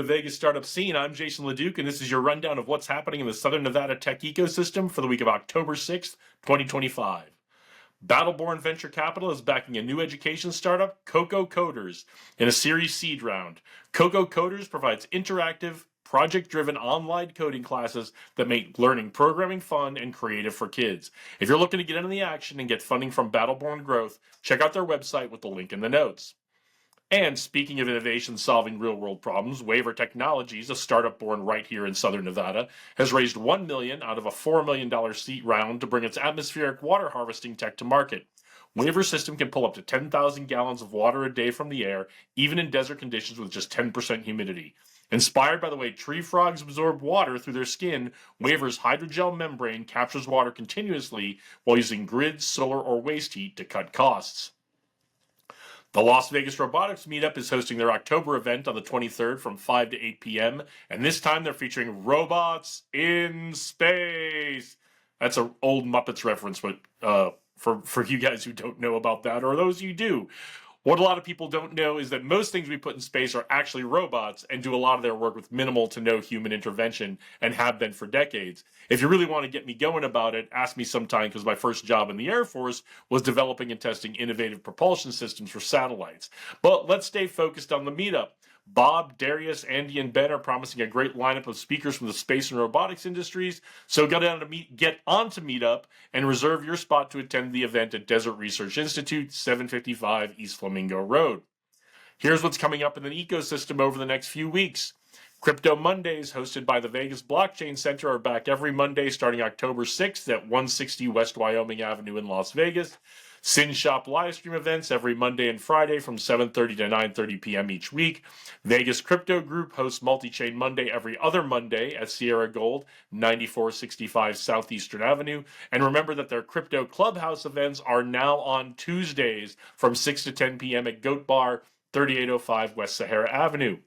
to Vegas Startup Scene. I'm Jason LeDuc, and this is your rundown of what's happening in the Southern Nevada tech ecosystem for the week of October 6th, 2025. Battleborn Venture Capital is backing a new education startup, Coco Coders, in a Series Seed round. Coco Coders provides interactive, project-driven online coding classes that make learning programming fun and creative for kids. If you're looking to get into the action and get funding from Battleborn Growth, check out their website with the link in the notes. And speaking of innovation solving real-world problems, WAVR Technologies, a startup born right here in Southern Nevada, has raised $1 million out of a $4 million seed round to bring its atmospheric water harvesting tech to market. WAVR's system can pull up to 10,000 gallons of water a day from the air, even in desert conditions with just 10% humidity. Inspired by the way tree frogs absorb water through their skin, WAVR's hydrogel membrane captures water continuously while using grid, solar, or waste heat to cut costs. The Las Vegas Robotics Meetup is hosting their October event on the 23rd from 5 to 8 p.m., and this time they're featuring robots in space. That's an old Muppets reference, but for you guys who don't know about that, or those you do. What a lot of people don't know is that most things we put in space are actually robots and do a lot of their work with minimal to no human intervention and have been for decades. If you really want to get me going about it, ask me sometime, because my first job in the Air Force was developing and testing innovative propulsion systems for satellites. But let's stay focused on the meetup. Bob, Darius, Andy, and Ben are promising a great lineup of speakers from the space and robotics industries, so get on to Meetup and reserve your spot to attend the event at Desert Research Institute, 755 East Flamingo Road. Here's what's coming up in the ecosystem over the next few weeks. Crypto Mondays, hosted by the Vegas Blockchain Center, are back every Monday starting October 6th at 160 West Wyoming Avenue in Las Vegas. Sin Shop livestream events every Monday and Friday from 7:30 to 9:30 p.m. each week. Vegas Crypto Group hosts Multi-Chain Monday every other Monday at Sierra Gold, 9465 Southeastern Avenue. And remember that their Crypto Clubhouse events are now on Tuesdays from 6 to 10 p.m. at Goat Bar, 3805 West Sahara Avenue.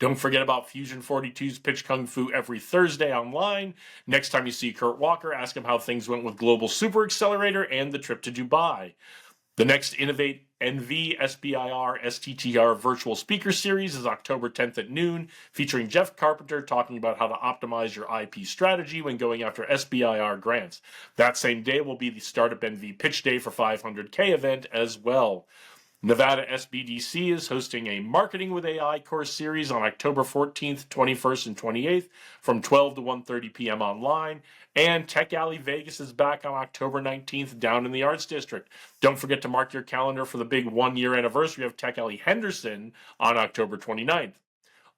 Don't forget about Fusion 42's Pitch Kung Fu every Thursday online. Next time you see Kurt Walker, ask him how things went with Global Super Accelerator and the trip to Dubai. The next Innovate NV SBIR STTR virtual speaker series is October 10th at noon, featuring Jeff Carpenter talking about how to optimize your IP strategy when going after SBIR grants. That same day will be the Startup NV Pitch Day for 500K event as well. Nevada SBDC is hosting a Marketing with AI course series on October 14th, 21st, and 28th from 12 to 1:30 p.m. online. And Tech Alley Vegas is back on October 19th down in the Arts District. Don't forget to mark your calendar for the big one-year anniversary of Tech Alley Henderson on October 29th.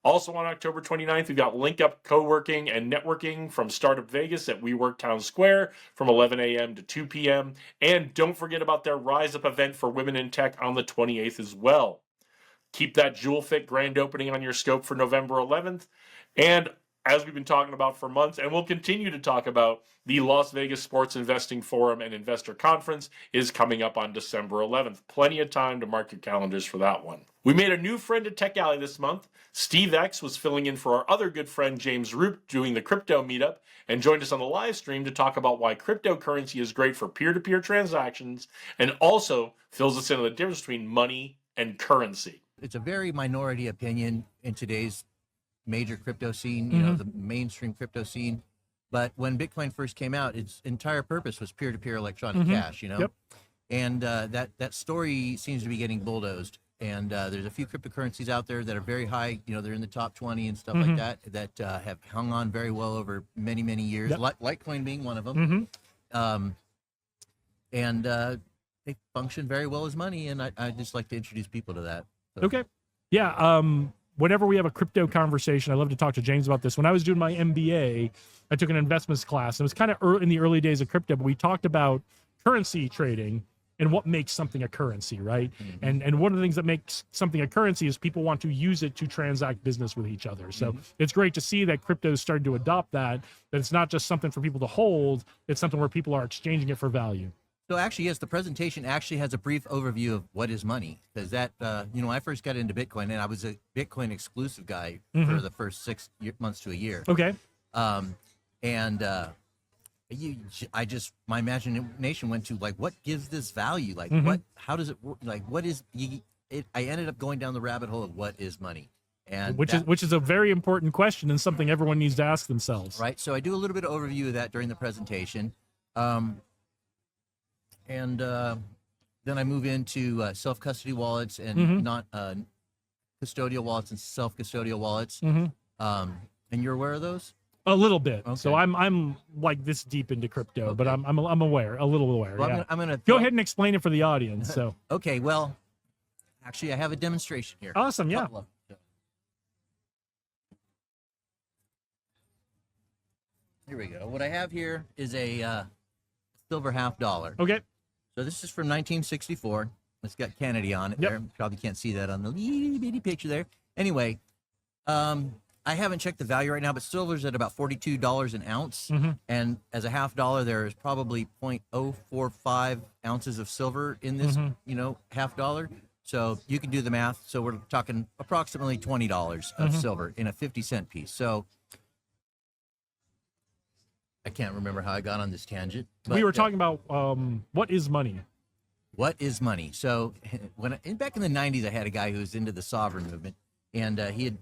Also on October 29th, we've got Link Up Co-working and Networking from Startup Vegas at WeWork Town Square from 11 a.m. to 2 p.m. And don't forget about their Rise Up event for women in tech on the 28th as well. Keep that Jewel Fit grand opening on your scope for November 11th. And as we've been talking about for months, and we'll continue to talk about, the Las Vegas Sports Investing Forum and Investor Conference is coming up on December 11th. Plenty of time to mark your calendars for that one. We made a new friend at Tech Alley this month. Steve X was filling in for our other good friend James Roop doing the crypto meetup and joined us on the live stream to talk about why cryptocurrency is great for peer-to-peer transactions and also fills us in on the difference between money and currency. It's a very minority opinion in today's major crypto scene, you know, the mainstream crypto scene. But when Bitcoin first came out, its entire purpose was peer-to-peer electronic cash, you know? Yep. And that story seems to be getting bulldozed. And there's a few cryptocurrencies out there that are very high, you know, they're in the top 20 and stuff like that, that have hung on very well over many, many years, Litecoin being one of them. And they function very well as money, and I just like to introduce people to that. So. Okay. Yeah. Whenever we have a crypto conversation, I love to talk to James about this. When I was doing my MBA, I took an investments class. It was kind of in the early days of crypto, but we talked about currency trading and what makes something a currency, right? And one of the things that makes something a currency is people want to use it to transact business with each other. So it's great to see that crypto is starting to adopt that it's not just something for people to hold, it's something where people are exchanging it for value. So actually, yes, the presentation actually has a brief overview of what is money, because that, you know, I first got into Bitcoin, and I was a Bitcoin exclusive guy for the first 6 months to a year. Okay. My imagination went to, like, what gives this value? Like, how does it work? Like, what is, I ended up going down the rabbit hole of what is money. And which is a very important question and something everyone needs to ask themselves. right. So I do a little bit of overview of that during the presentation. And then I move into self-custody wallets and not custodial wallets and self-custodial wallets. And you're aware of those? A little bit. Okay. So I'm like this deep into crypto, but I'm aware, a little aware. Well, yeah. I'm gonna Go ahead and explain it for the audience. So Okay. Well, actually, I have a demonstration here. awesome. Yeah. Couple of them. Here we go. What I have here is a silver $50. Okay. So this is from 1964. It's got Kennedy on it Yep. there. Probably can't see that on the little bitty picture there. Anyway, I haven't checked the value right now, but silver's at about $42 an ounce. And as a $50, there is probably 0.045 ounces of silver in this, $50. So you can do the math. So we're talking approximately $20 of silver in a 50-cent piece. So I can't remember how I got on this tangent. But, We were talking about what is money? what is money? So back in the 90s, I had a guy who was into the sovereign movement, and he had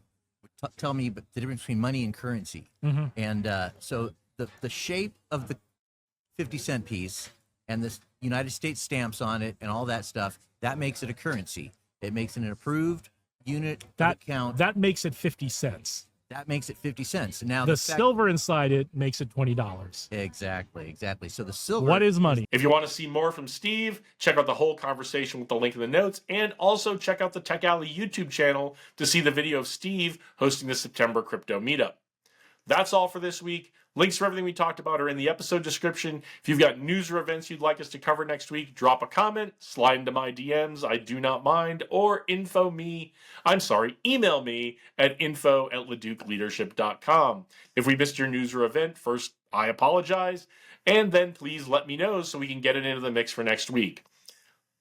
tell me the difference between money and currency. And so the shape of the 50-cent piece and the United States stamps on it and all that stuff, that makes it a currency. It makes it an approved unit That count. that makes it 50 cents. That makes it 50 cents. And now The fact- silver inside it makes it $20. Exactly. So the silver. What is money? If you want to see more from Steve, check out the whole conversation with the link in the notes, and also check out the Tech Alley YouTube channel to see the video of Steve hosting the September crypto meetup. That's all for this week. Links for everything we talked about are in the episode description. If you've got news or events you'd like us to cover next week, drop a comment, slide into my DMs, I do not mind, or email me at info@leducleadership.com. If we missed your news or event, first, I apologize, and then please let me know so we can get it into the mix for next week.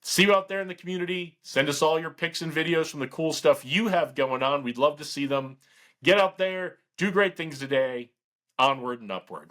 See you out there in the community. Send us all your pics and videos from the cool stuff you have going on. We'd love to see them. Get out there, do great things today. Onward and upward.